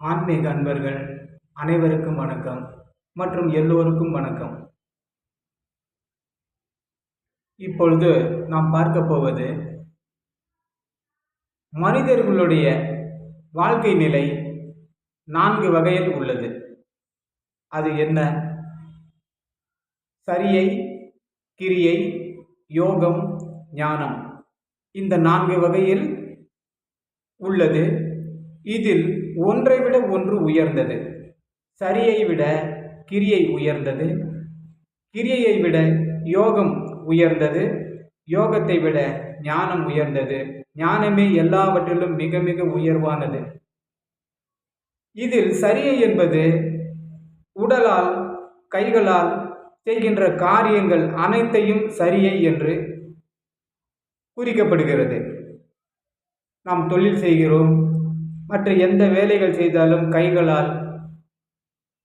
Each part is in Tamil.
ஆன்மீக அன்பர்கள் அனைவருக்கும் வணக்கம் மற்றும் எல்லோருக்கும் வணக்கம். இப்பொழுது நாம் பார்க்க போவது மனிதர்களுடைய வாழ்க்கை நிலை 4 வகையில் உள்ளது. அது என்ன? சரியை, கிரியை, யோகம், ஞானம். இந்த 4 வகையில் உள்ளது. இதில் ஒன்றை விட ஒன்று உயர்ந்தது. சரியை விட கிரியை உயர்ந்தது, கிரியையை விட யோகம் உயர்ந்தது, யோகத்தை விட ஞானம் உயர்ந்தது, ஞானமே எல்லாவற்றிலும் மிக மிக உயர்வானது. இதில் சரியை என்பது உடலால் கைகளால் செய்கின்ற காரியங்கள் அனைத்தையும் சரியை என்று குறிக்கப்படுகிறது. நாம் தொழில் செய்கிறோம், மற்ற எந்த வேலைகள் செய்தாலும் கைகளால்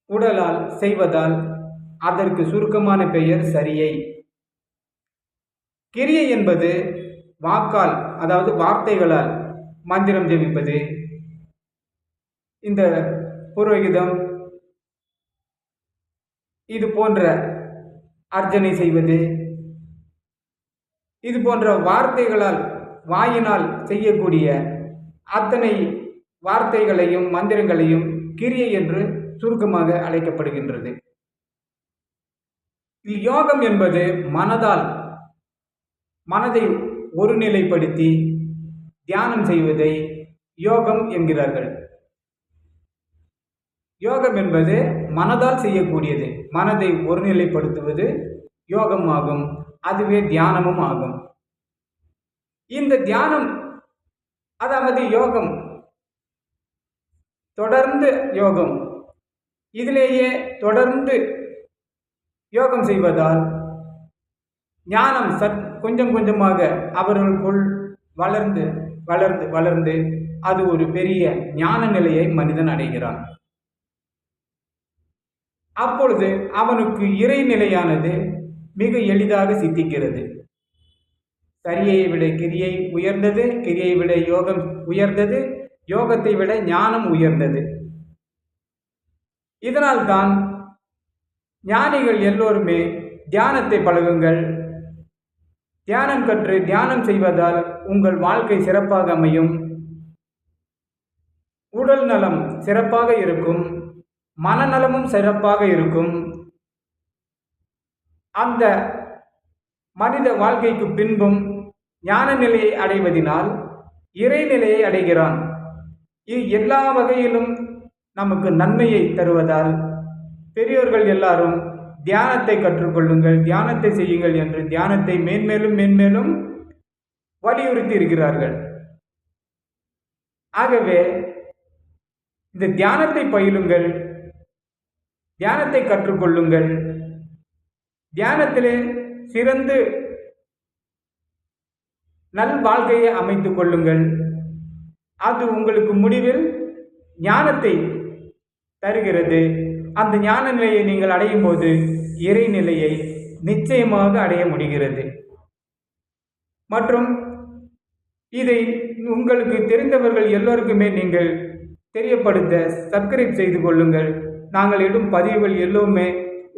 உடலால் செய்வதால் அதற்கு சுருக்கமான பெயர் சரியை. கிரியை என்பது வாக்கால், அதாவது வார்த்தைகளால் மந்திரம் ஜெபிப்பது, இந்த புரோகிதம் இது போன்ற அர்ச்சனை செய்வது, இது போன்ற வார்த்தைகளால் வாயினால் செய்யக்கூடிய அத்தனை வார்த்தைகளையும் மந்திரங்களையும் கிரியை என்று சுருக்கமாக அழைக்கப்படுகின்றது. யோகம் என்பது மனதை ஒருநிலைப்படுத்தி தியானம் செய்வதை யோகம் என்கிறார்கள். யோகம் என்பது மனதால் செய்யக்கூடியது. மனதை ஒருநிலைப்படுத்துவது யோகம் ஆகும். அதுவே தியானமும் ஆகும். இந்த தியானம், அதாவது யோகம், தொடர்ந்து யோகம், இதிலேயே தொடர்ந்து யோகம் செய்வதால் ஞானம் கொஞ்சம் கொஞ்சமாக அவர்களுக்குள் வளர்ந்து வளர்ந்து வளர்ந்து அது ஒரு பெரிய ஞான நிலையை மனிதன் அடைகிறான். அப்பொழுது அவனுக்கு இறைநிலையானது மிக எளிதாக சித்திக்கிறது. சரியை விட கிரியை உயர்ந்தது, கிரியை விட யோகம் உயர்ந்தது, யோகத்தை விட ஞானம் உயர்ந்தது. இதனால்தான் ஞானிகள் எல்லோருமே தியானத்தை பழகுங்கள், தியானம் கற்று தியானம் செய்வதால் உங்கள் வாழ்க்கை சிறப்பாக அமையும், உடல் நலம் சிறப்பாக இருக்கும், மனநலமும் சிறப்பாக இருக்கும். அந்த மனித வாழ்க்கைக்கு பின்பும் ஞான நிலையை அடைவதினால் இறைநிலையை அடைகிறான். இது எல்லா வகையிலும் நமக்கு நன்மையை தருவதால் பெரியோர்கள் எல்லாரும் தியானத்தை கற்றுக்கொள்ளுங்கள், தியானத்தை செய்யுங்கள் என்று தியானத்தை மேன்மேலும் மேன்மேலும் வலியுறுத்தி இருக்கிறார்கள். ஆகவே இந்த தியானத்தை பயிலுங்கள், தியானத்தை கற்றுக்கொள்ளுங்கள், தியானத்திலே சிறந்து நல் வாழ்க்கையை அமைத்துக் கொள்ளுங்கள். அது உங்களுக்கு முடிவில் ஞானத்தை தருகிறது. அந்த ஞான நிலையை நீங்கள் அடையும் போது இறைநிலையை நிச்சயமாக அடைய முடிகிறது. மற்றும் இதை உங்களுக்கு தெரிந்தவர்கள் எல்லோருக்குமே நீங்கள் தெரியப்படுத்த சப்ஸ்கிரைப் செய்து கொள்ளுங்கள். நாங்கள் இடும் பதிவுகள் எல்லோருமே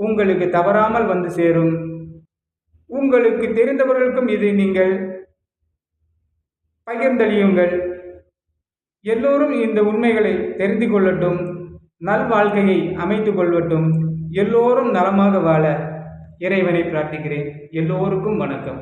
உங்களுக்கு தவறாமல் வந்து சேரும். உங்களுக்கு தெரிந்தவர்களுக்கும் இதை நீங்கள் பகிர்ந்தளியுங்கள். எல்லோரும் இந்த உண்மைகளை தெரிந்து கொள்ளட்டும், நல் வாழ்க்கையை அமைத்துக் கொள்ளட்டும். எல்லோரும் நலமாக வாழ இறைவனை பிரார்த்திக்கிறேன். எல்லோருக்கும் வணக்கம்.